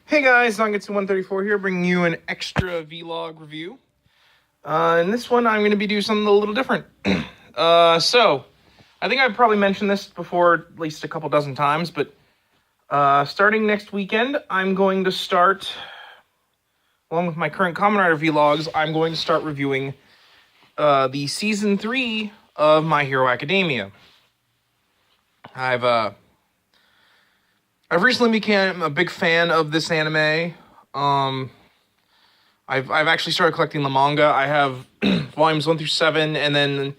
Hey guys, Zangetsu 134 here, bringing you an extra vlog review. In this one, I'm going to be doing something a little different. So, I think I've probably mentioned this before at least a couple dozen times, but starting next weekend, I'm going to start, along with my current Kamen Rider vlogs, I'm going to start reviewing the Season 3 of My Hero Academia. I've recently become a big fan of this anime. I've actually started collecting the manga. I have volumes 1 through 7, and then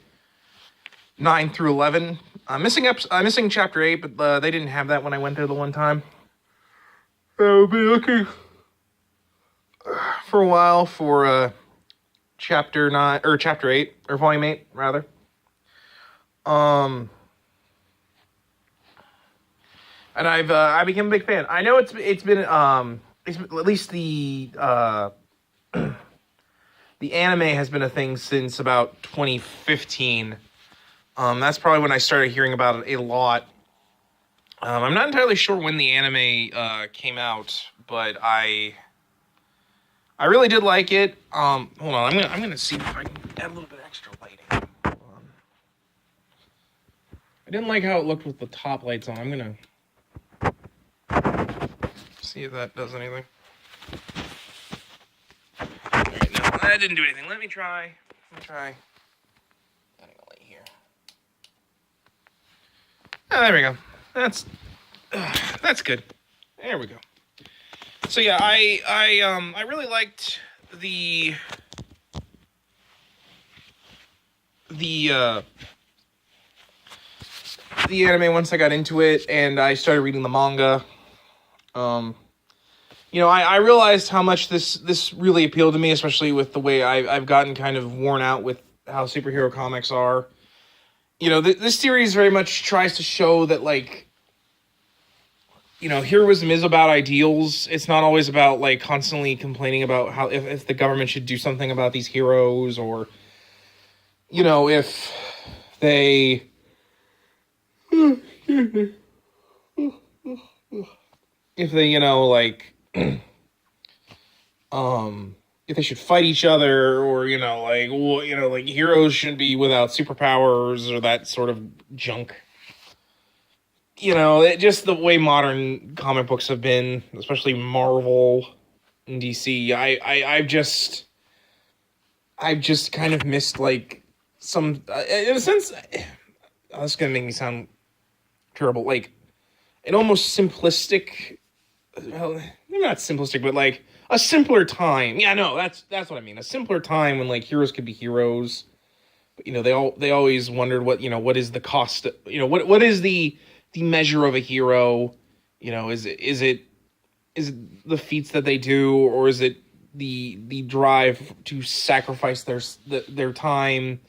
9 through 11. I'm missing chapter 8, but they didn't have that when I went there the one time. I'll be looking for a while for chapter 9 or chapter 8 or volume 8 rather. And I became a big fan. I know it's been at least the the anime has been a thing since about 2015. That's probably when I started hearing about it a lot. I'm not entirely sure when the anime came out, but I really did like it. Hold on, I'm gonna see if I can add a little bit extra lighting. I didn't like how it looked with the top lights on. I'm gonna see if that does anything. Alright, no, that didn't do anything. Let me try. Adding a light here. Oh, there we go. That's good. There we go. So yeah, I really liked the anime once I got into it, and I started reading the manga. I realized how much this really appealed to me, especially with the way I've gotten kind of worn out with how superhero comics are. This series very much tries to show that, like, heroism is about ideals. It's not always about, like, constantly complaining about how if the government should do something about these heroes, or, if they... if they, if they should fight each other, or, heroes shouldn't be without superpowers, or that sort of junk. Just the way modern comic books have been, especially Marvel and DC, I've just kind of missed, like, some, in a sense, this is gonna make me sound terrible, like, an almost simplistic, well, maybe not simplistic, but, like, a simpler time. Yeah, no, that's what I mean. A simpler time when, like, heroes could be heroes. But, they always wondered what is the cost, what is the measure of a hero? Is it the feats that they do, or is it the drive to sacrifice their time,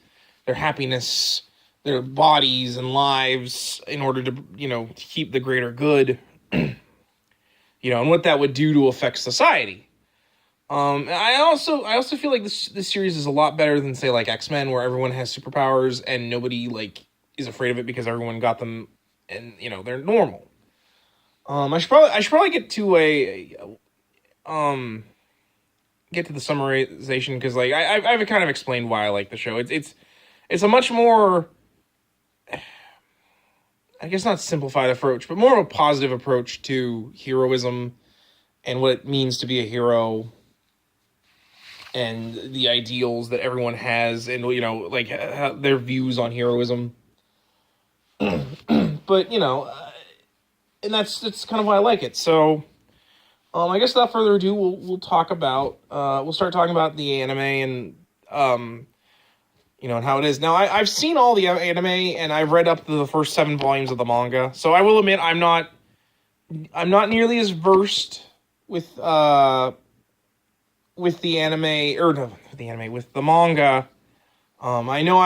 their happiness, their bodies and lives in order to keep the greater good? And what that would do to affect society. I also feel like this series is a lot better than, say, like, X-Men, where everyone has superpowers and nobody, like, is afraid of it because everyone got them and they're normal. I should probably get to the summarization, because, like, I've kind of explained why I like the show. It's a much more, I guess, not simplified approach, but more of a positive approach to heroism and what it means to be a hero, and the ideals that everyone has, and like, their views on heroism. But and that's kind of why I like it. So, I guess without further ado, we'll start talking about the anime, and and how it is. Now, I've seen all the anime, and I've read up to the first 7 volumes of the manga. So I will admit, I'm not nearly as versed with the anime, or no, with the manga. I know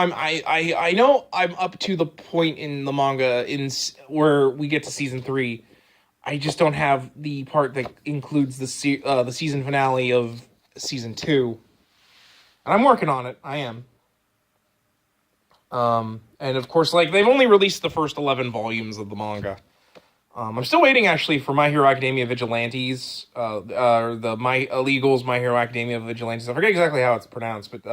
I'm up to the point in the manga where we get to season 3. I just don't have the part that includes the season finale of season 2, and I'm working on it. I am. And of course, like, they've only released the first 11 volumes of the manga. I'm still waiting actually for My Hero Academia Vigilantes, the My Illegals My Hero Academia Vigilantes. I forget exactly how it's pronounced, but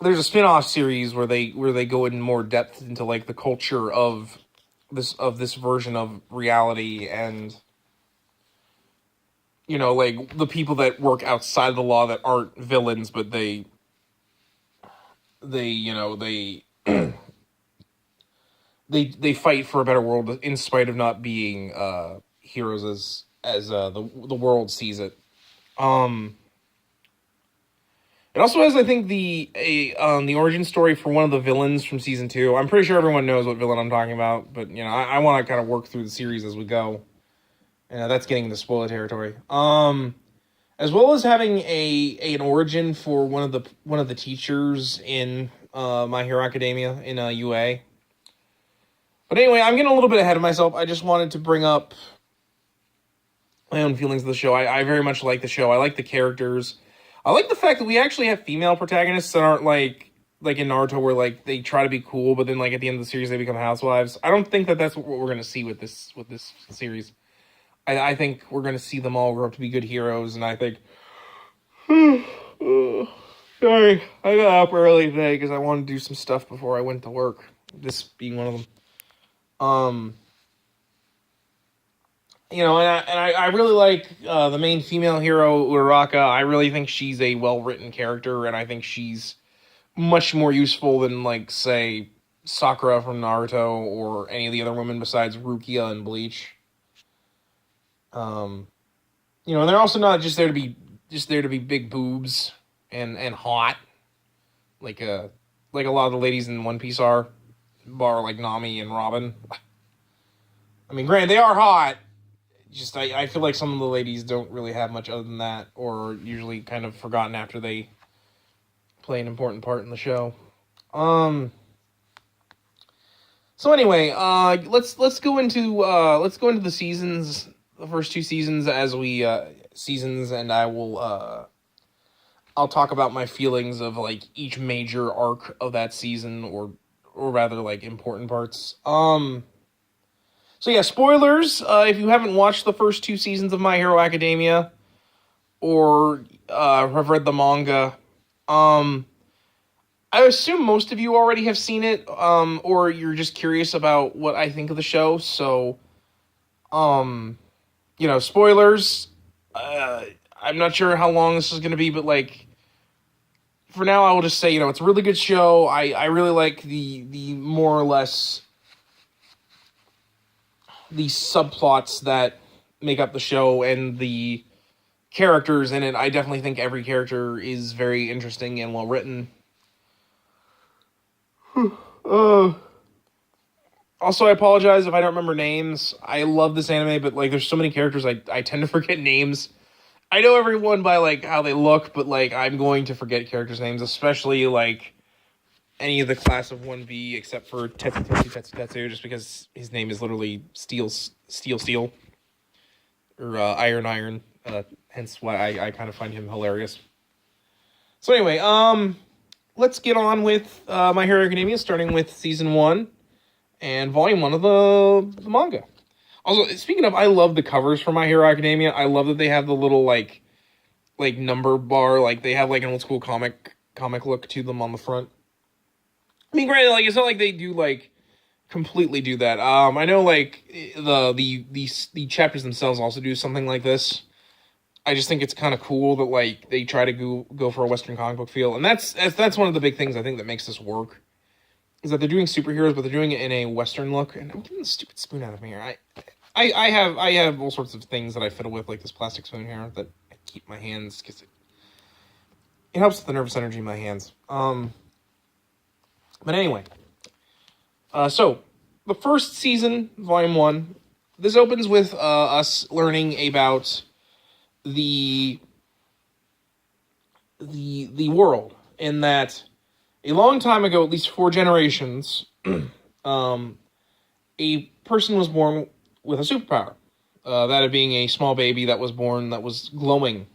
there's a spin-off series where they go in more depth into like the culture of this version of reality, and like the people that work outside the law that aren't villains, but they they fight for a better world in spite of not being heroes as the world sees it. It also has, I think, the origin story for one of the villains from season 2. I'm pretty sure everyone knows what villain I'm talking about, but I want to kind of work through the series as we go. That's getting into spoiler territory. As well as having an origin for one of the teachers in My Hero Academia in UA. But anyway, I'm getting a little bit ahead of myself. I just wanted to bring up my own feelings of the show. I very much like the show. I like the characters. I like the fact that we actually have female protagonists that aren't like in Naruto where like they try to be cool, but then like at the end of the series they become housewives. I don't think that that's what we're gonna see with this series. I think we're gonna see them all grow up to be good heroes, and I think. Sorry, I got up early today because I wanted to do some stuff before I went to work. This being one of them. And I really like the main female hero, Uraraka. I really think she's a well-written character, and I think she's much more useful than, like, say, Sakura from Naruto or any of the other women besides Rukia and Bleach. And they're also not just there to be big boobs and hot, like a lot of the ladies in One Piece are, bar like Nami and Robin. I mean, granted, they are hot. Just I feel like some of the ladies don't really have much other than that, or usually kind of forgotten after they play an important part in the show. So anyway, let's go into the seasons, the first 2 seasons as we and I will I'll talk about my feelings of like each major arc of that season, or rather like important parts. So yeah, spoilers, if you haven't watched the first 2 seasons of My Hero Academia, or have read the manga, I assume most of you already have seen it, or you're just curious about what I think of the show, so, spoilers, I'm not sure how long this is going to be, but, like, for now I will just say, it's a really good show. I really like the more or less the subplots that make up the show and the characters in it. I definitely think every character is very interesting and well written. Also, I apologize if I don't remember names. I love this anime, but like there's so many characters I tend to forget names. I know everyone by like how they look, but like I'm going to forget characters' names, especially like any of the class of 1B except for Tetsu, just because his name is literally Steel, or Iron, hence why I kind of find him hilarious. So anyway, let's get on with My Hero Academia, starting with Season 1 and Volume 1 of the manga. Also, speaking of, I love the covers for My Hero Academia. I love that they have the little, like number bar, like, they have, like, an old school comic look to them on the front. I mean, granted, like, it's not like they do, like, completely do that. I know, like, the chapters themselves also do something like this. I just think it's kind of cool that, like, they try to go for a Western comic book feel. And that's one of the big things I think that makes this work. Is that they're doing superheroes, but they're doing it in a Western look. And I'm getting the stupid spoon out of me here. I have all sorts of things that I fiddle with, like this plastic spoon here, that I keep my hands, because it helps with the nervous energy in my hands. But anyway, so the first season, Volume 1, this opens with us learning about the world, in that a long time ago, at least 4 generations, a person was born with a superpower. That of being a small baby that was born that was glowing.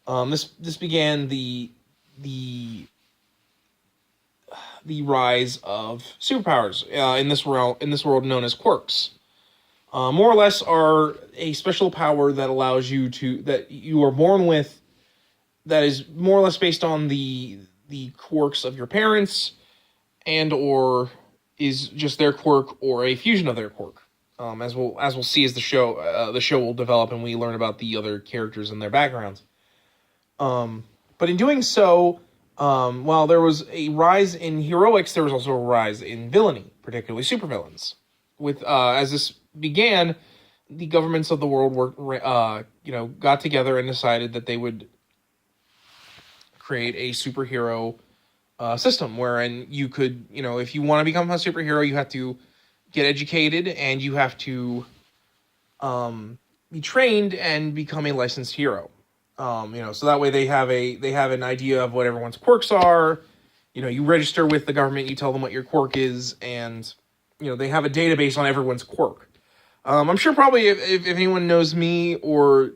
This began the rise of superpowers in this world known as quirks. more or less are a special power that allows you to, that you are born with, that is more or less based on the quirks of your parents, and or is just their quirk or a fusion of their quirk. As we'll see as the show will develop and we learn about the other characters and their backgrounds. But in doing so, while there was a rise in heroics, there was also a rise in villainy, particularly supervillains. With as this began, the governments of the world got together and decided that they would create a superhero system wherein you could, if you want to become a superhero, you have to get educated and you have to be trained and become a licensed hero. So that way they have an idea of what everyone's quirks are. You register with the government, you tell them what your quirk is, and they have a database on everyone's quirk. I'm sure probably if anyone knows me or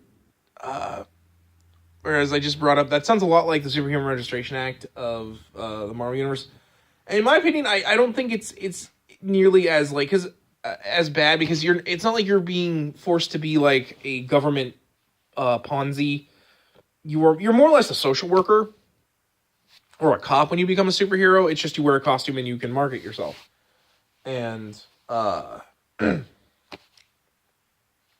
as I just brought up, that sounds a lot like the Superhuman Registration Act of the Marvel Universe. And in my opinion, I don't think it's nearly as as bad, because it's not like you're being forced to be like a government Ponzi. You're more or less a social worker or a cop when you become a superhero. It's just you wear a costume and you can market yourself. And and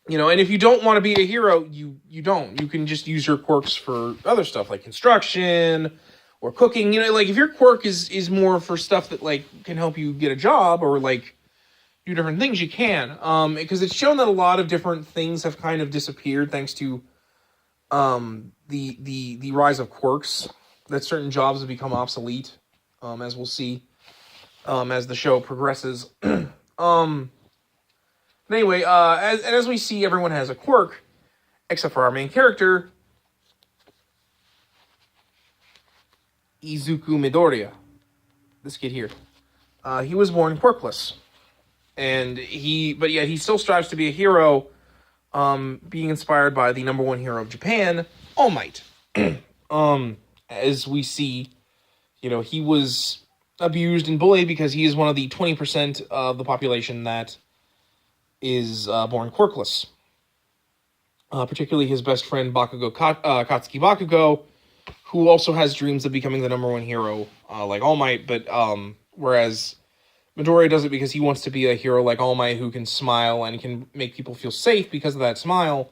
if you don't want to be a hero, you don't. You can just use your quirks for other stuff like construction or cooking. If your quirk is more for stuff that can help you get a job or do different things, you can. Because it's shown that a lot of different things have kind of disappeared thanks to the rise of quirks. That certain jobs have become obsolete, as we'll see as the show progresses. Anyway, as we see, everyone has a quirk, except for our main character, Izuku Midoriya. This kid here. He was born quirkless. But yet he still strives to be a hero, being inspired by the number one hero of Japan, All Might. As we see, he was abused and bullied because he is one of the 20% of the population that is born quirkless. Particularly his best friend Bakugo Katsuki Bakugo, who also has dreams of becoming the number one hero like All Might, but whereas Midoriya does it because he wants to be a hero like All Might who can smile and can make people feel safe because of that smile.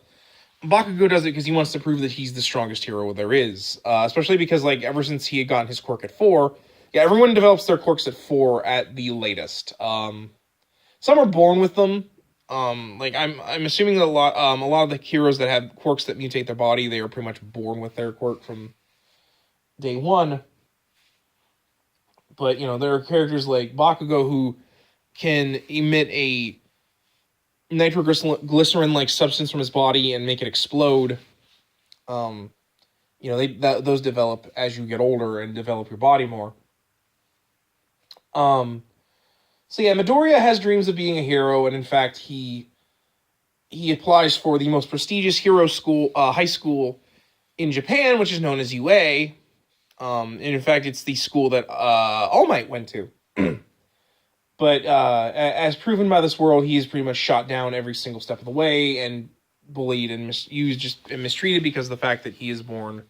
Bakugo does it because he wants to prove that he's the strongest hero there is. Especially because ever since he had gotten his quirk at 4, everyone develops their quirks at 4 at the latest. Some are born with them. I'm assuming that a lot of the heroes that have quirks that mutate their body, they are pretty much born with their quirk from day one. But there are characters like Bakugo who can emit a nitroglycerin-like substance from his body and make it explode. Those develop as you get older and develop your body more. Midoriya has dreams of being a hero, and in fact, he applies for the most prestigious high school in Japan, which is known as UA. And in fact, it's the school that All Might went to. But as proven by this world, he is pretty much shot down every single step of the way and bullied and misused and mistreated because of the fact that he is born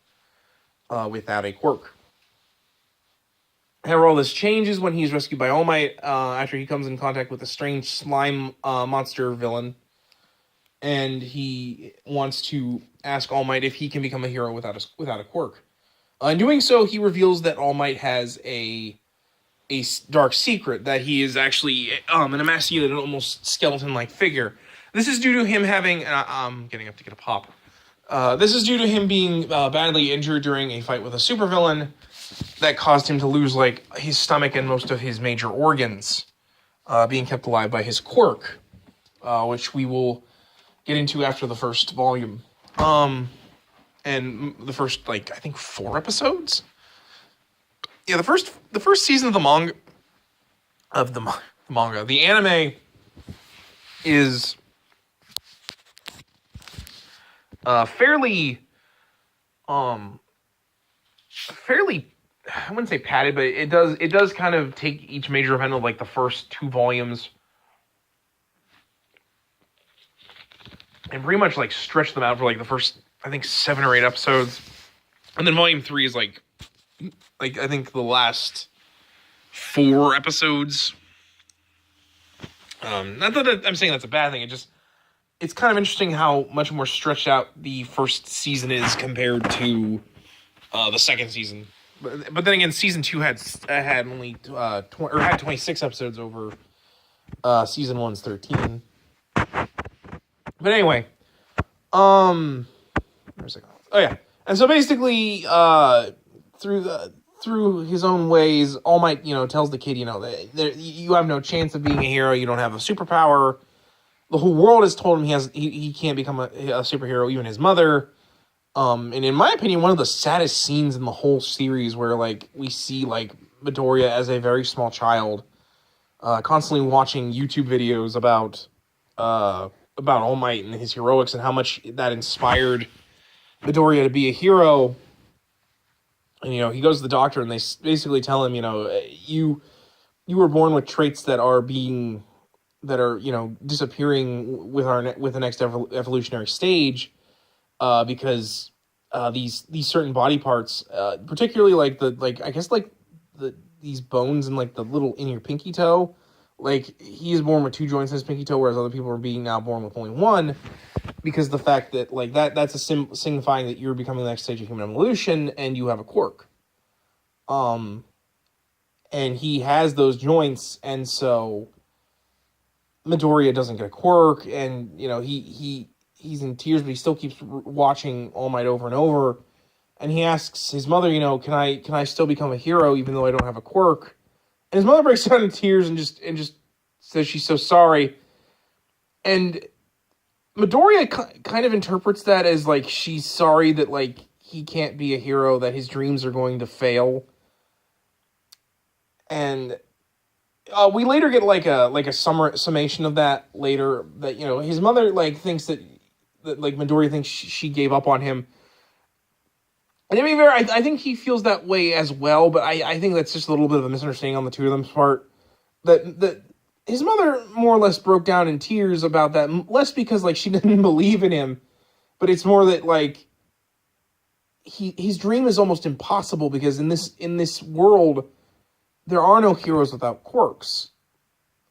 without a quirk. However, all this changes when he's rescued by All Might after he comes in contact with a strange slime monster villain. And he wants to ask All Might if he can become a hero without a quirk. In doing so, he reveals that All Might has a dark secret, that he is actually an emaciated, almost skeleton-like figure. This is due to him having... I'm getting up to get a pop. This is due to him being badly injured during a fight with a supervillain that caused him to lose his stomach and most of his major organs, being kept alive by his quirk, which we will get into after the first volume. And the first I think 4 episodes. Yeah, the first season of the manga, the anime is fairly I wouldn't say padded, but it does kind of take each major event of the first 2 volumes and pretty much like stretched them out for like the first, I think, 7 or 8 episodes, and then volume 3 is like I think the last 4 episodes. Not that I'm saying that's a bad thing. It's kind of interesting how much more stretched out the first season is compared to the second season. But then again, season 2 had only had 26 episodes over season 1's 13. But anyway, where's it going? Oh yeah, and so basically, through his own ways, All Might, tells the kid, that you have no chance of being a hero. You don't have a superpower. The whole world has told him he can't become a superhero. Even his mother. And in my opinion, one of the saddest scenes in the whole series, where like we see like Midoriya as a very small child, constantly watching YouTube videos about All Might and his heroics and how much that inspired Midoriya to be a hero. And he goes to the doctor and they basically tell him, you were born with traits that are disappearing with the next evolutionary stage, because these certain body parts, particularly these bones and like the little in your pinky toe, like he is born with 2 joints in his pinky toe, whereas other people are being now born with only 1, because the fact that like that's a signifying that you're becoming the next stage of human evolution and you have a quirk. And he has those joints, and so Midoriya doesn't get a quirk, and he's in tears, but he still keeps watching All Might over and over. And he asks his mother, can I still become a hero even though I don't have a quirk? And his mother breaks down in tears and just says she's so sorry. And Midoriya kind of interprets that as like she's sorry that like he can't be a hero, that his dreams are going to fail. And we later get like a summation of that later, that his mother like thinks that like Midoriya thinks she gave up on him. And to be fair, I think he feels that way as well, but I think that's just a little bit of a misunderstanding on the two of them's part. That his mother more or less broke down in tears about that, less because like she didn't believe in him, but it's more that like his dream is almost impossible, because in this world there are no heroes without quirks.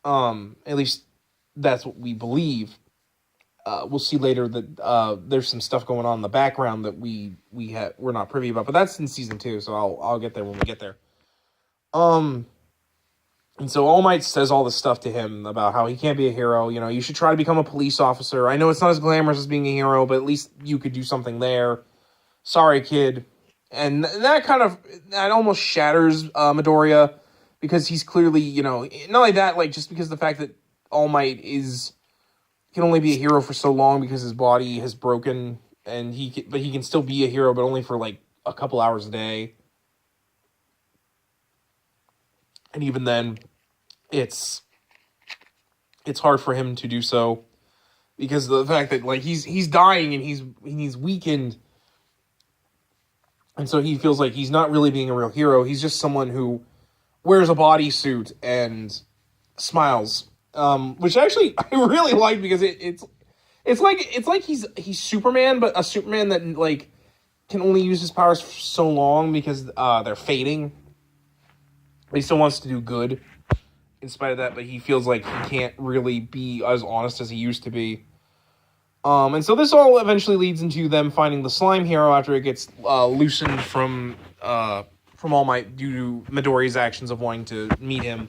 At least that's what we believe. We'll see later that there's some stuff going on in the background that we're not privy about, but that's in season 2, so I'll get there when we get there. And so All Might says all this stuff to him about how he can't be a hero. You should try to become a police officer. I know it's not as glamorous as being a hero, but at least you could do something there. Sorry, kid. And that almost shatters Midoriya, because he's clearly, not only that, like just because the fact that All Might can only be a hero for so long because his body has broken, and he can still be a hero, but only for like a couple hours a day. And even then, it's hard for him to do so, because of the fact that like he's dying and he's weakened, and so he feels like he's not really being a real hero. He's just someone who wears a bodysuit and smiles. Which actually I really like, because it's like he's Superman, but a Superman that like can only use his powers for so long because they're fading. But he still wants to do good in spite of that, but he feels like he can't really be as honest as he used to be. And so this all eventually leads into them finding the slime hero after it gets loosened from All Might due to Midoriya's actions of wanting to meet him.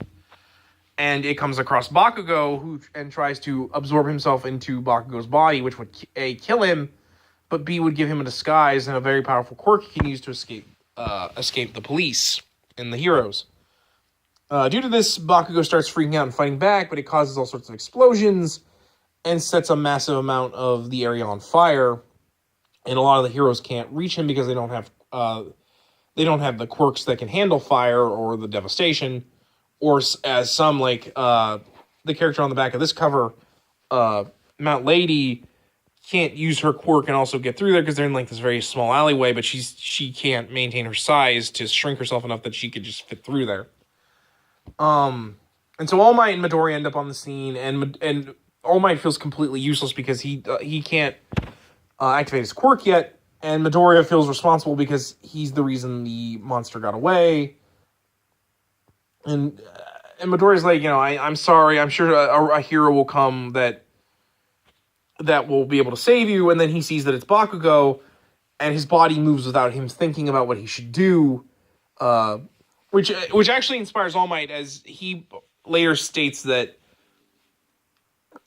And it comes across Bakugo, and tries to absorb himself into Bakugo's body, which would A, kill him, but B, would give him a disguise and a very powerful quirk he can use to escape the police and the heroes. Due to this, Bakugo starts freaking out and fighting back, but it causes all sorts of explosions and sets a massive amount of the area on fire. And a lot of the heroes can't reach him because they don't have the quirks that can handle fire or the devastation. Or as some, like the character on the back of this cover, Mount Lady, can't use her quirk and also get through there because they're in like this very small alleyway, but she can't maintain her size to shrink herself enough that she could just fit through there. And so All Might and Midori end up on the scene, and All Might feels completely useless because he can't activate his quirk yet, and Midoriya feels responsible because he's the reason the monster got away. And Midoriya's like, I'm sorry. I'm sure a hero will come that will be able to save you. And then he sees that it's Bakugo, and his body moves without him thinking about what he should do, which actually inspires All Might, as he later states that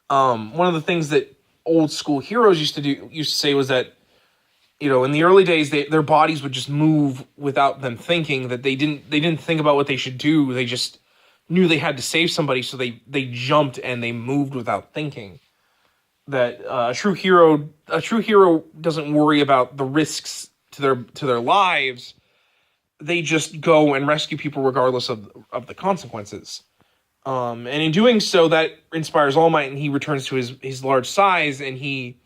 one of the things that old school heroes used to say was that, in the early days their bodies would just move without them thinking, that they didn't think about what they should do. They just knew they had to save somebody, so they jumped and they moved without thinking. That a true hero doesn't worry about the risks to their lives. They just go and rescue people regardless of the consequences. And in doing so, that inspires All Might, and he returns to his large size, and he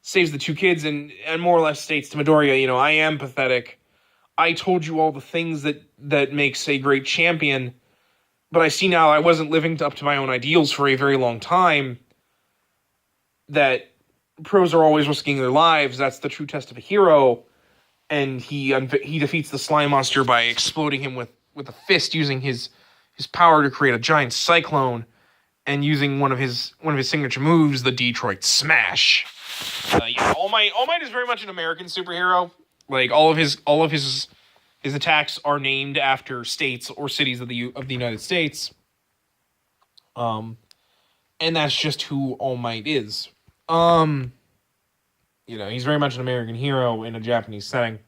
saves the two kids, and more or less states to Midoriya, I am pathetic. I told you all the things that makes a great champion, but I see now I wasn't living up to my own ideals for a very long time. That pros are always risking their lives. That's the true test of a hero. And he defeats the slime monster by exploding him with a fist, using his power to create a giant cyclone, and using one of his signature moves, the Detroit Smash. All Might is very much an American superhero. Like all of his attacks are named after states or cities of the United States. And that's just who All Might is. He's very much an American hero in a Japanese setting.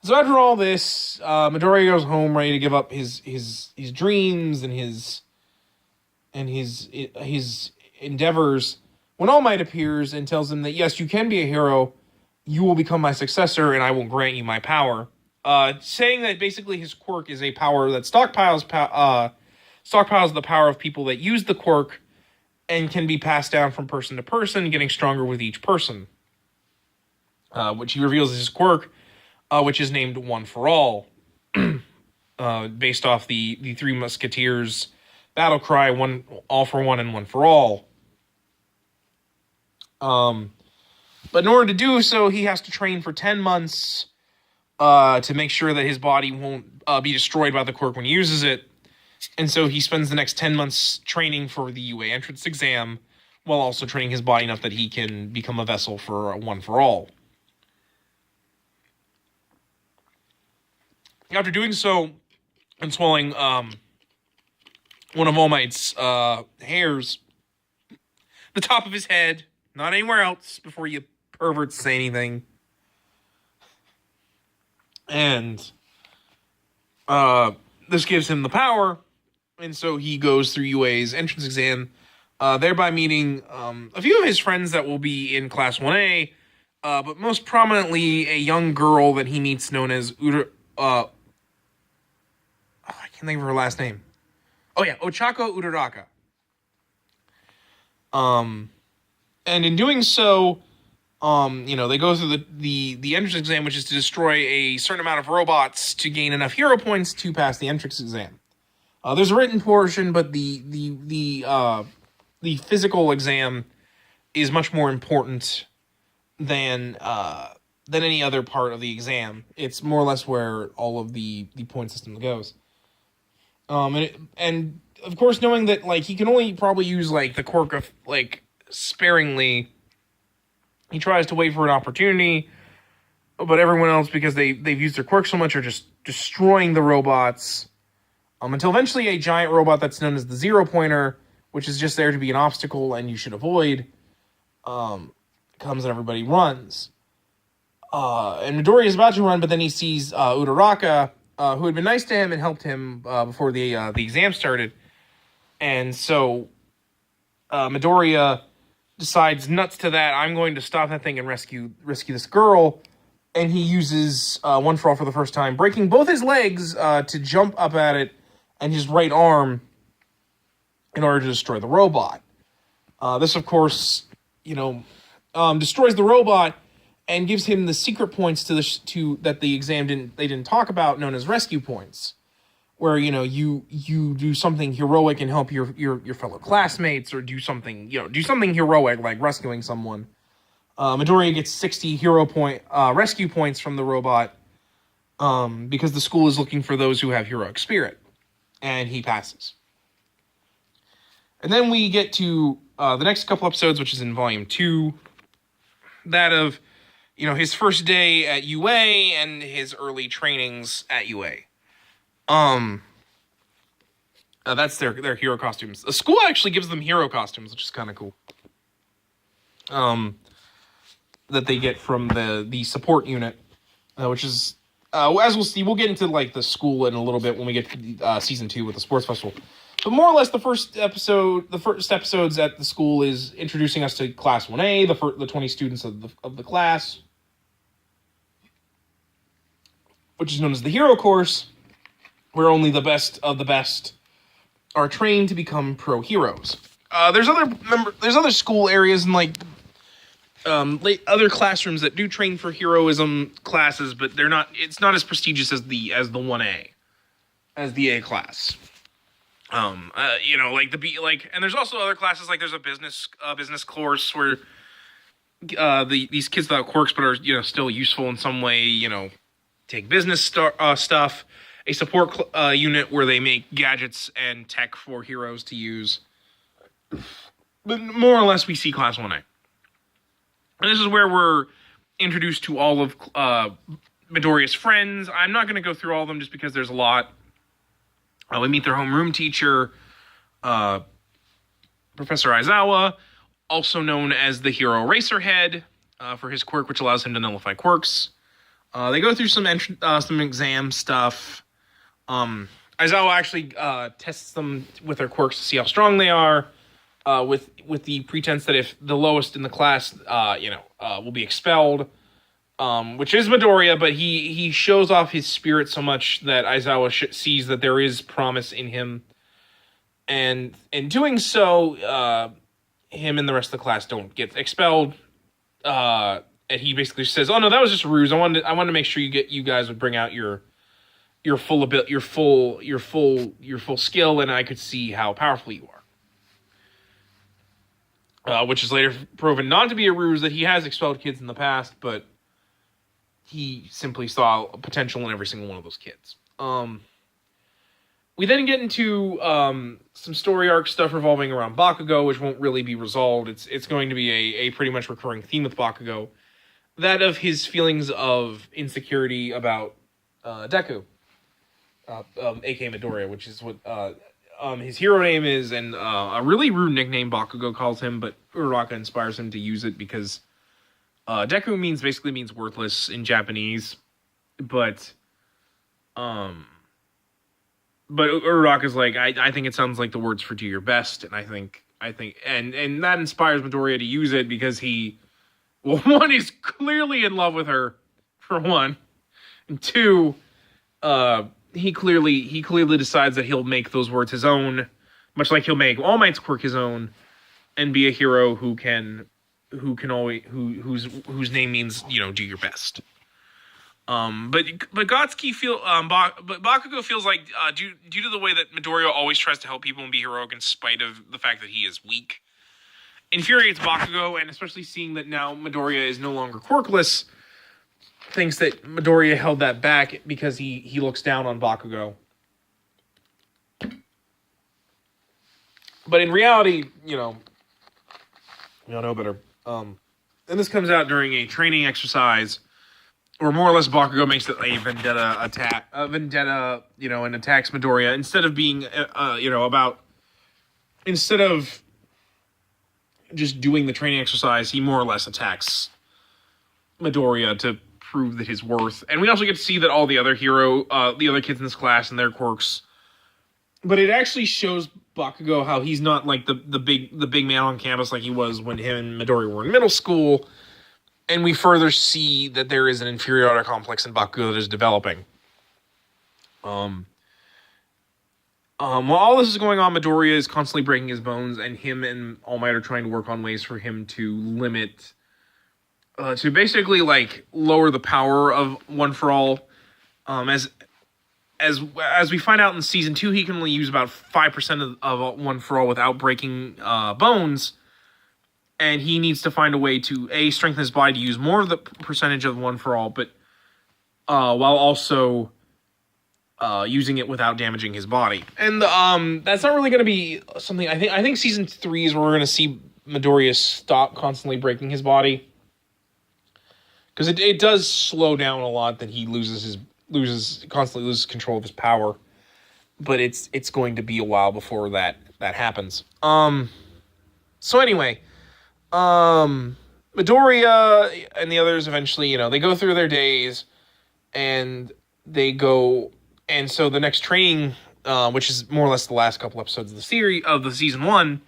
So after all this, Midoriya goes home ready to give up his dreams and his endeavors, when All Might appears and tells him that, yes, you can be a hero, you will become my successor, and I will grant you my power. Saying that basically his quirk is a power that stockpiles the power of people that use the quirk, and can be passed down from person to person, getting stronger with each person. Which he reveals is his quirk, which is named One for All, based off the Three Musketeers battle cry, one all for one and one for all. But in order to do so, he has to train for 10 months to make sure that his body won't be destroyed by the quirk when he uses it. And so he spends the next 10 months training for the UA entrance exam, while also training his body enough that he can become a vessel for One for All. After doing so, and swallowing one of All Might's hairs, the top of his head, not anywhere else, before you perverts say anything. And this gives him the power, and so he goes through UA's entrance exam, thereby meeting a few of his friends that will be in Class 1A, but most prominently a young girl that he meets known as I can't think of her last name. Oh yeah, Ochako Uraraka. And in doing so, they go through the entrance exam, which is to destroy a certain amount of robots to gain enough hero points to pass the entrance exam. There's a written portion, but the physical exam is much more important than any other part of the exam. It's more or less where all of the point system goes. And of course, knowing that he can only probably use the quirk of sparingly, he tries to wait for an opportunity, but everyone else, because they've used their quirk so much, are just destroying the robots, until eventually a giant robot that's known as the Zero Pointer, which is just there to be an obstacle and you should avoid, comes and everybody runs. And Midoriya is about to run, but then he sees Uraraka, who had been nice to him and helped him before the exam started. And so Midoriya decides, nuts to that, I'm going to stop that thing and rescue this girl. And he uses One for All for the first time, breaking both his legs to jump up at it, and his right arm in order to destroy the robot. This, of course, destroys the robot and gives him the secret points that the exam didn't talk about, known as rescue points, where you do something heroic and help your fellow classmates, or do something heroic like rescuing someone. Midoriya gets 60 rescue points from the robot, because the school is looking for those who have heroic spirit, and he passes. And then we get to the next couple episodes, which is in volume 2, that of his first day at UA and his early trainings at UA. That's their hero costumes. The school actually gives them hero costumes, which is kind of cool. That they get from the support unit, which is as we'll see, we'll get into like the school in a little bit when we get to season 2 with the sports festival. But more or less, the first episodes at the school is introducing us to Class 1A, the 20 students of the class, which is known as the Hero Course, where only the best of the best are trained to become pro heroes. There's other school areas and other classrooms that do train for heroism classes, but it's not as prestigious as the 1A, as the A class. And there's also other classes, like there's a business course where these kids without quirks but are still useful in some way, take business stuff. A support unit where they make gadgets and tech for heroes to use. But more or less, we see Class 1A. And this is where we're introduced to all of Midoriya's friends. I'm not going to go through all of them just because there's a lot. We meet their homeroom teacher, Professor Aizawa, also known as the Hero Racerhead, for his quirk, which allows him to nullify quirks. They go through some exam stuff. Aizawa actually tests them with their quirks to see how strong they are, with the pretense that if the lowest in the class, will be expelled, which is Midoriya, but he shows off his spirit so much that Aizawa sees that there is promise in him, and in doing so, him and the rest of the class don't get expelled. And he basically says, "Oh no, that was just a ruse. I wanted to make sure you guys would bring out your full skill, and I could see how powerful you are." Which is later proven not to be a ruse, that he has expelled kids in the past, but he simply saw potential in every single one of those kids. We then get into some story arc stuff revolving around Bakugo, which won't really be resolved. It's going to be a pretty much recurring theme with Bakugo. That of his feelings of insecurity about Deku, aka Midoriya, which is what his hero name is, and a really rude nickname Bakugo calls him, but Uraraka inspires him to use it because Deku basically means worthless in Japanese, but Uraraka's like, I think it sounds like the words for "do your best," and I think and that inspires Midoriya to use it because one, is clearly in love with her, for one, and two, he clearly decides that he'll make those words his own, much like he'll make All Might's quirk his own, and be a hero whose name means do your best. But Bakugo feels like due to the way that Midoriya always tries to help people and be heroic in spite of the fact that he is weak, infuriates Bakugo, and especially seeing that now Midoriya is no longer quirkless, thinks that Midoriya held that back because he looks down on Bakugo. But in reality, we all know better. And this comes out during a training exercise where more or less Bakugo makes a vendetta attack, and attacks Midoriya instead of being, instead of just doing the training exercise, he more or less attacks Midoriya to prove that his worth. And we also get to see that all the other kids in this class and their quirks. But it actually shows Bakugo how he's not like the big man on campus like he was when him and Midoriya were in middle school. And we further see that there is an inferiority complex in Bakugo that is developing. While all this is going on, Midoriya is constantly breaking his bones, and him and All Might are trying to work on ways for him to limit, to basically lower the power of One for All, as as we find out in season 2, he can only use about 5% of One for All without breaking bones, and he needs to find a way to strengthen his body to use more of the percentage of One for All, but while also using it without damaging his body. And that's not really going to be something. I think season 3 is where we're going to see Midoriya stop constantly breaking his body, because it does slow down a lot that he constantly loses control of his power. But it's going to be a while before that happens. So anyway, Midoriya and the others eventually, they go through their days, and they go, and so the next training, which is more or less the last couple episodes of the series of the season 1,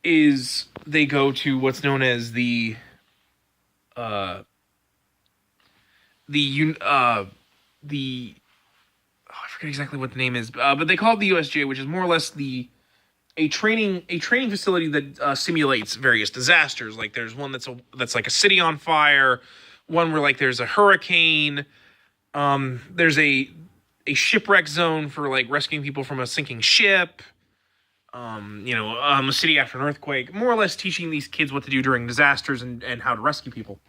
is they go to what's known as the I forget exactly what the name is, but they call it the USJ, which is more or less a training facility that simulates various disasters. Like there's one that's like a city on fire, one where like there's a hurricane, there's a shipwreck zone for like rescuing people from a sinking ship, a city after an earthquake, more or less teaching these kids what to do during disasters and how to rescue people.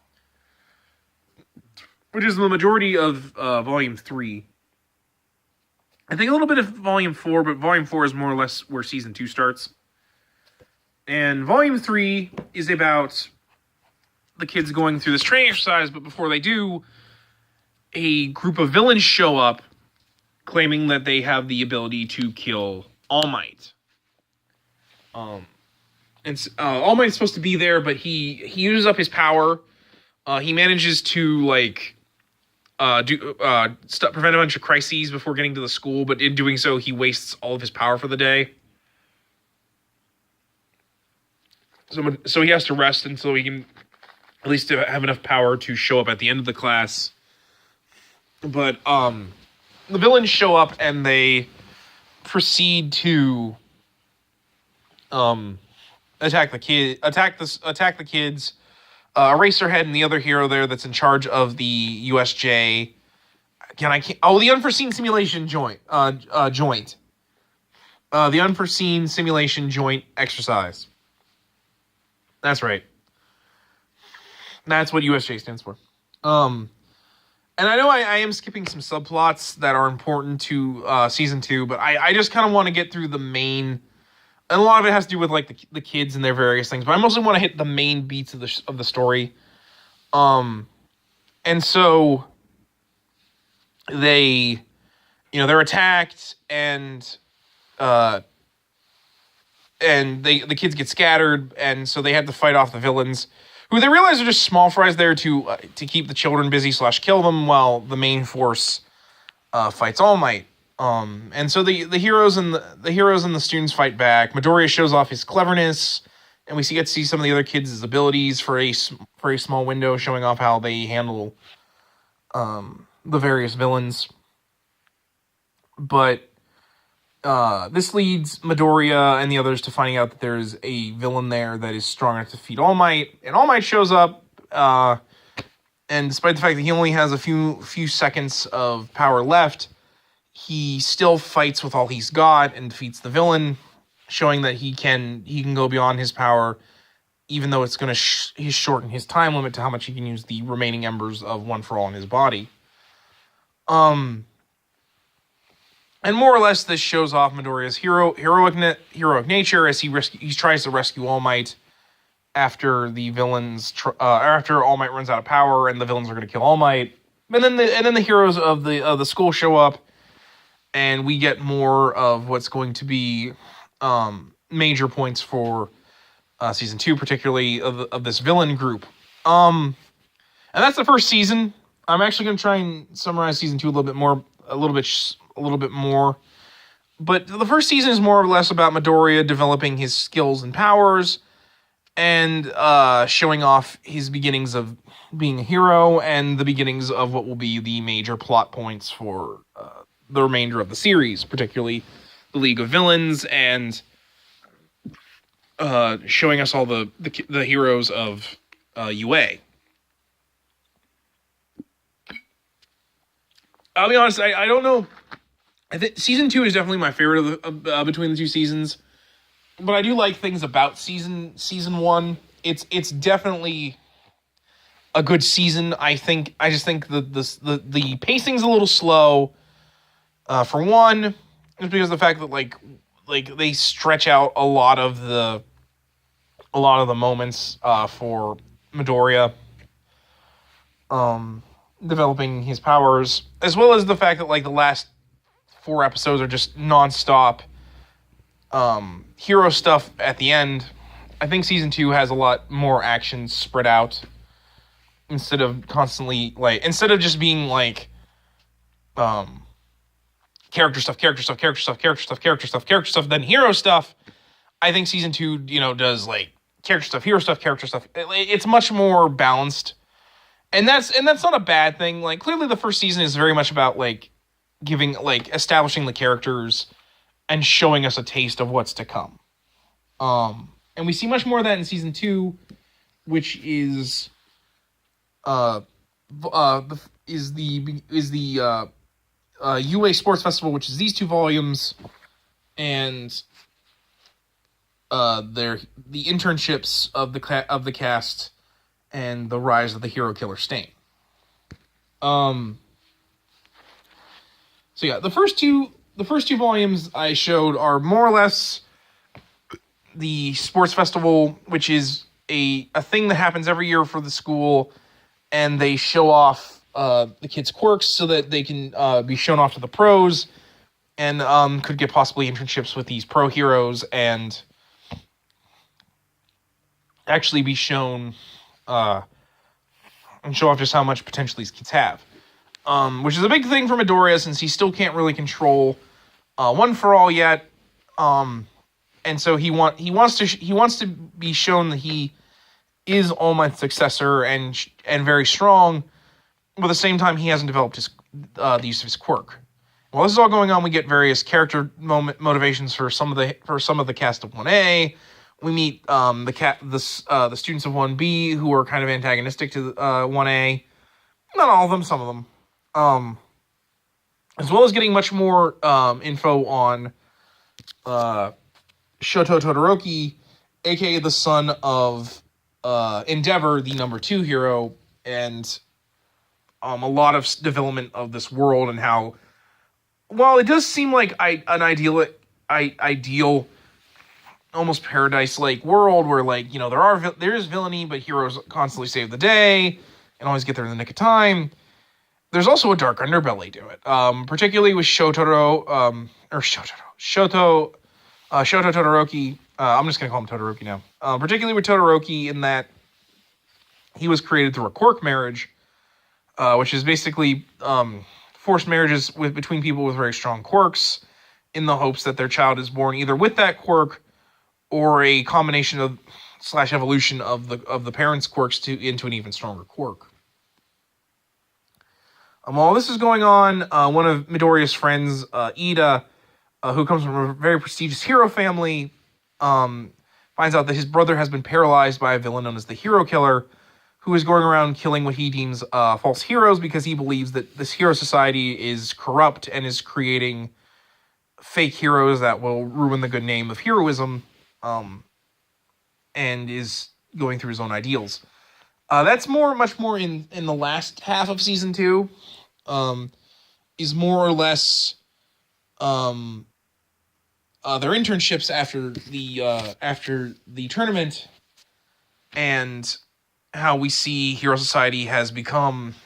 Which is the majority of Volume 3. I think a little bit of Volume 4, but Volume 4 is more or less where Season 2 starts. And Volume 3 is about the kids going through this training exercise, but before they do, a group of villains show up claiming that they have the ability to kill All Might. All Might's supposed to be there, but he uses up his power. He manages to prevent a bunch of crises before getting to the school, but in doing so, he wastes all of his power for the day. So he has to rest until he can at least have enough power to show up at the end of the class. But the villains show up and they proceed to attack the kids. Eraserhead and the other hero there that's in charge of the USJ. Again, I can't. Oh, the Unforeseen Simulation Joint. The Unforeseen Simulation Joint Exercise. That's right. That's what USJ stands for. And I know I am skipping some subplots that are important to season 2, but I just kind of want to get through the main. And a lot of it has to do with like the kids and their various things, but I mostly want to hit the main beats of the story. And so they're attacked, and the kids get scattered, and so they have to fight off the villains, who they realize are just small fries there to keep the children busy / kill them, while the main force fights All Might. And so the heroes and the students fight back. Midoriya shows off his cleverness, and we get to see some of the other kids' abilities for a small window, showing off how they handle the various villains. But this leads Midoriya and the others to finding out that there's a villain there that is strong enough to defeat All Might, and All Might shows up. And despite the fact that he only has a few seconds of power left, he still fights with all he's got and defeats the villain, showing that he can go beyond his power, even though it's going to shorten his time limit to how much he can use the remaining embers of One for All in his body. And more or less, this shows off Midoriya's heroic nature as he tries to rescue All Might after the villains after All Might runs out of power and the villains are going to kill All Might. And then the heroes of the school show up. And we get more of what's going to be major points for season 2, particularly of this villain group. And that's the first season. I'm actually going to try and summarize season 2 a little bit more. But the first season is more or less about Midoriya developing his skills and powers, and showing off his beginnings of being a hero and the beginnings of what will be the major plot points for the remainder of the series, particularly the League of Villains, and showing us all the heroes of UA. I'll be honest, I don't know I think season 2 is definitely my favorite of between the two seasons. But I do like things about season 1. It's definitely a good season. I just think the pacing's a little slow. For one, just because of the fact that like they stretch out a lot of the moments for Midoriya developing his powers, as well as the fact that like the last 4 episodes are just nonstop hero stuff at the end. I think season 2 has a lot more action spread out instead of just being like character stuff, then hero stuff. I think season 2, does like character stuff, hero stuff, character stuff. It's much more balanced. And that's not a bad thing. Like, clearly the first season is very much about like establishing the characters and showing us a taste of what's to come. And we see much more of that in season 2, which is the UA Sports Festival, which is these 2 volumes, and the internships of the cast, and the rise of the hero killer Stain. So yeah, the first two volumes I showed are more or less the sports festival, which is a thing that happens every year for the school, and they show off the kids' quirks so that they can be shown off to the pros, and could get possibly internships with these pro heroes, and actually be shown and show off just how much potential these kids have. Which is a big thing for Midoriya, since he still can't really control One For All yet. And so he wants to be shown that he is All Might's successor and very strong, but at the same time he hasn't developed the use of his quirk. While this is all going on, we get various character motivations for some of the cast of 1A. We meet the students of 1B, who are kind of antagonistic to 1A. Not all of them, some of them. As well as getting much more info on Shoto Todoroki, aka the son of Endeavor, the number 2 hero, and a lot of development of this world, and how, while it does seem like an ideal almost paradise-like world where, like, there is villainy, but heroes constantly save the day and always get there in the nick of time, there's also a dark underbelly to it. Particularly with Shoto Todoroki. I'm just going to call him Todoroki now. Particularly with Todoroki, in that he was created through a quirk marriage, which is basically forced marriages between people with very strong quirks, in the hopes that their child is born either with that quirk or a combination of / evolution of the parents' quirks into an even stronger quirk. While this is going on, one of Midoriya's friends, Ida, who comes from a very prestigious hero family, finds out that his brother has been paralyzed by a villain known as the Hero Killer, who is going around killing what he deems false heroes, because he believes that this hero society is corrupt and is creating fake heroes that will ruin the good name of heroism, and is going through his own ideals. That's much more in the last half of season 2. Is more or less their internships after the tournament, and how we see Hero Society has become,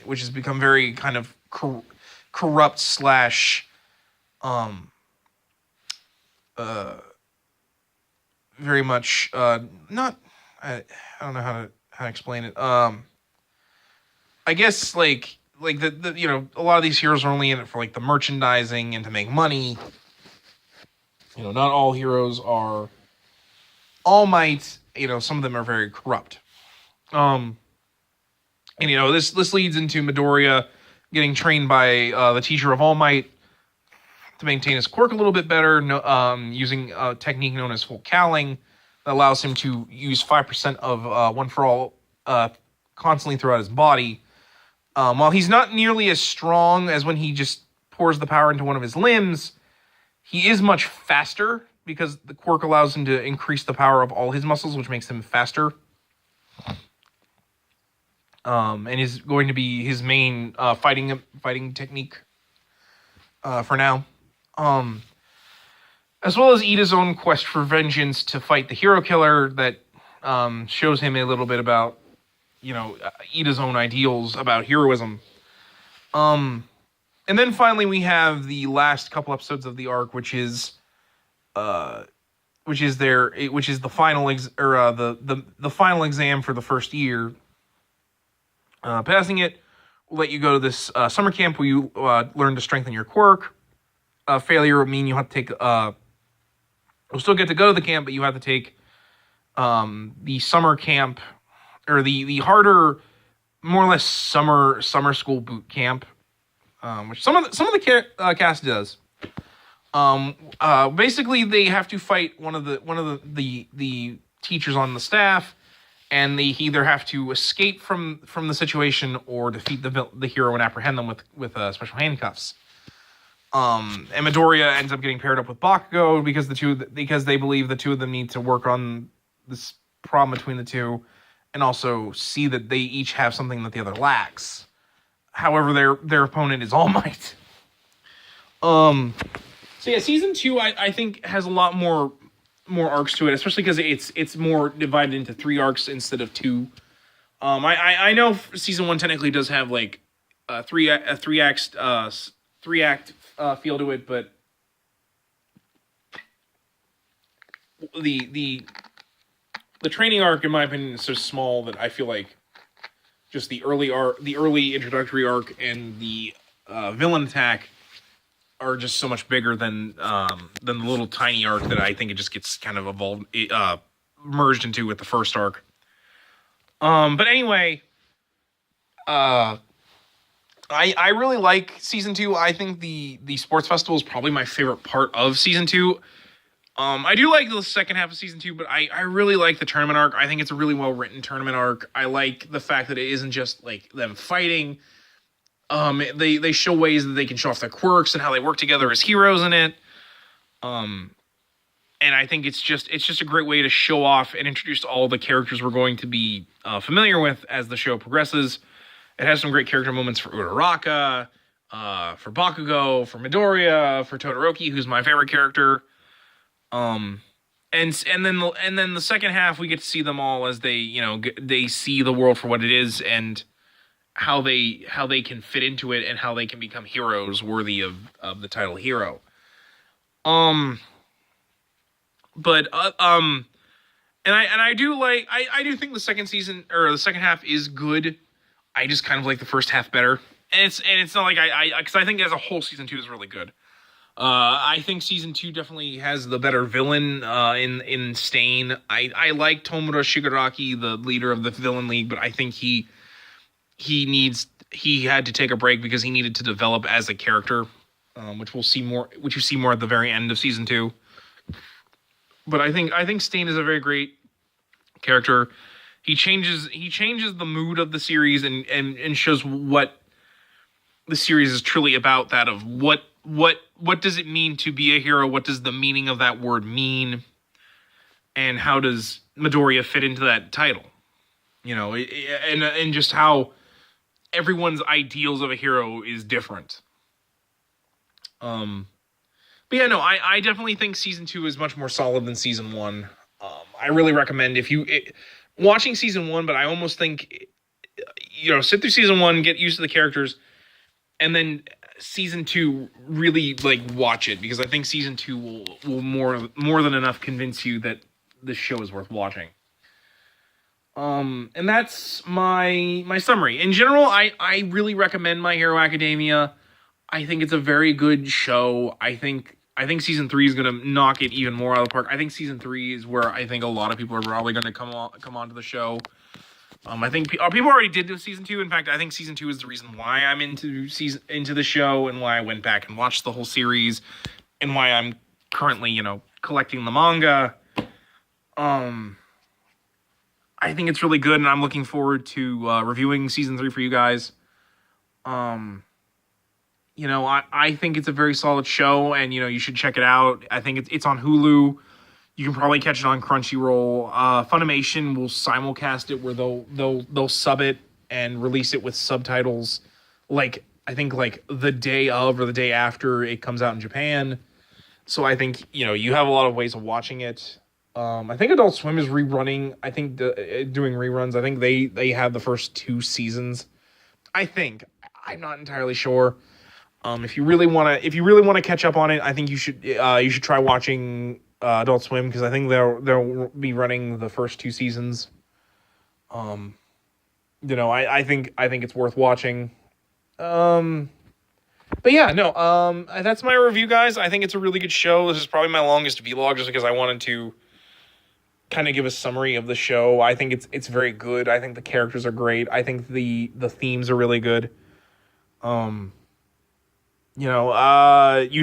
which has become very kind of corrupt / very much not. I don't know how to explain it. I guess like the a lot of these heroes are only in it for like the merchandising and to make money. Not all heroes are All Might. Some of them are very corrupt. And this leads into Midoriya getting trained by the teacher of All Might to maintain his quirk a little bit better, using a technique known as full cowling that allows him to use 5% of One For All constantly throughout his body. While he's not nearly as strong as when he just pours the power into one of his limbs, he is much faster because the quirk allows him to increase the power of all his muscles, which makes him faster. And is going to be his main fighting technique for now. As well as Ida's own quest for vengeance to fight the hero killer that shows him a little bit about, Ida's own ideals about heroism. And then finally we have the last couple episodes of the arc, which is the final the final exam for the first year. Passing it will let you go to this summer camp where you learn to strengthen your quirk. Failure would mean you have to take. You'll still get to go to the camp, but you have to take the summer camp or the harder, more or less summer school boot camp, which some of the cast does. Basically, they have to fight one of the teachers on the staff, and they either have to escape from the situation or defeat the hero and apprehend them with special handcuffs. And Midoriya ends up getting paired up with Bakugo because they believe the two of them need to work on this problem between the two, and also see that they each have something that the other lacks. However, their opponent is All Might. So yeah, season 2 I think has a lot more arcs to it, especially because it's more divided into 3 arcs instead of 2. I know season 1 technically does have like a 3-act feel to it, but the training arc, in my opinion, is so small that I feel like just the early introductory arc and the villain attack are just so much bigger than the little tiny arc that I think it just gets kind of merged into with the first arc. But anyway, I really like season 2. I think the sports festival is probably my favorite part of season 2. I do like the second half of season 2, but I really like the tournament arc. I think it's a really well written tournament arc. I like the fact that it isn't just like them fighting. They show ways that they can show off their quirks and how they work together as heroes in it. And I think it's just a great way to show off and introduce all the characters we're going to be familiar with as the show progresses. It has some great character moments for Uraraka, for Bakugo, for Midoriya, for Todoroki, who's my favorite character. And then the second half we get to see them all as they see the world for what it is and how they can fit into it and how they can become heroes worthy of the title hero. And I do think the second season or the second half is good. I just kind of like the first half better. And it's not like because I think as a whole season 2 is really good. I think season 2 definitely has the better villain in Stain. I like Tomura Shigaraki, the leader of the villain league, but I think he had to take a break because he needed to develop as a character, which you see more at the very end of season 2. But I think Stain is a very great character. He changes the mood of the series and shows what the series is truly about, that of what does it mean to be a hero? What does the meaning of that word mean? And how does Midoriya fit into that title? And just how everyone's ideals of a hero is different. But yeah, no, I definitely think season 2 is much more solid than season 1. I really recommend watching season 1, but I almost think, sit through season 1, get used to the characters, and then season 2 really watch it, because I think season 2 will more than enough convince you that this show is worth watching. And that's my summary. In general, I really recommend My Hero Academia. I think it's a very good show. I think season 3 is going to knock it even more out of the park. I think season 3 is where I think a lot of people are probably going to come onto the show. I think people already did do season 2. In fact, I think season 2 is the reason why I'm into the show and why I went back and watched the whole series and why I'm currently, collecting the manga. I think it's really good, and I'm looking forward to reviewing season 3 for you guys. I think it's a very solid show, and you should check it out. I think it's on Hulu. You can probably catch it on Crunchyroll. Funimation will simulcast it where they'll sub it and release it with subtitles. Like I think like the day of or the day after it comes out in Japan. So I think you have a lot of ways of watching it. I think Adult Swim is rerunning. I think doing reruns. I think they have the first 2 seasons. I think I'm not entirely sure. If you really wanna catch up on it, I think you should try watching Adult Swim, because I think they'll be running the first 2 seasons. I think it's worth watching. But yeah, no. That's my review, guys. I think it's a really good show. This is probably my longest vlog, just because I wanted to kind of give a summary of the show. I think it's very good. I think the characters are great. I think the themes are really good. You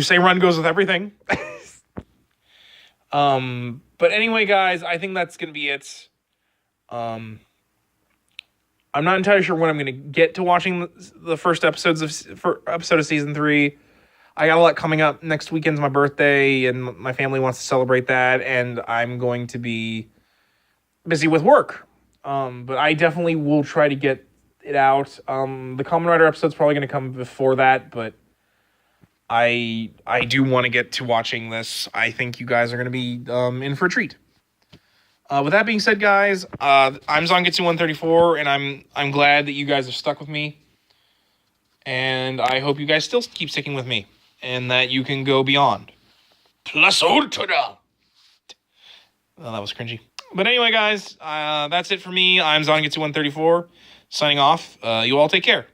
say run goes with everything. But anyway, guys, I think that's gonna be it. I'm not entirely sure when I'm gonna get to watching the first episode of season 3. I got a lot coming up. Next weekend's my birthday, and my family wants to celebrate that, and I'm going to be busy with work. But I definitely will try to get it out. The Kamen Rider episode's probably going to come before that, but I do want to get to watching this. I think you guys are going to be in for a treat. With that being said, guys, I'm Zangetsu 134, and I'm glad that you guys have stuck with me. And I hope you guys still keep sticking with me, and that you can go beyond. Plus ultra. Oh, that was cringy. But anyway, guys, that's it for me. I'm Zangetsu 134, signing off. You all take care.